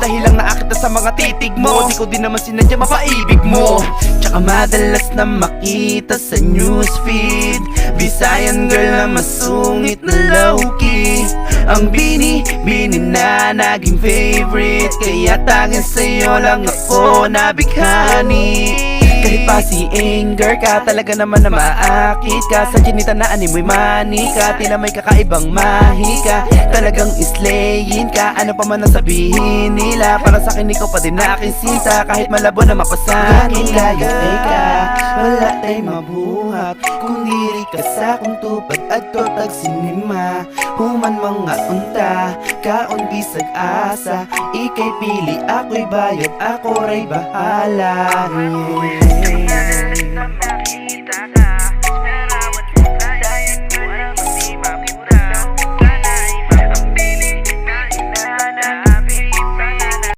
dahil lang naakit na sa mga titig mo. Di ko din naman sinadya mapaibig mo. Tsaka madalas na makita sa newsfeed Visayan girl na masungit na low-key. Ang bini na naging favorite, kaya tangin sa'yo lang ako nabighani. Kahit pa si anger ka, talaga naman na maakit ka. Sa chinita na animoy mani ka, tila may kakaibang mahi ka. Talagang islayin ka, ano pa man ang sabihin nila. Para sa akin ikaw pa din na aking sinta, kahit malabo na mapasakin kayo. Teka, wala tayong mabuhat kung diri ka sa kong tupad at totag sinima. Human mga unta, kaon bisag asa. Ika'y pili, ako'y bayad, ako ray bahala.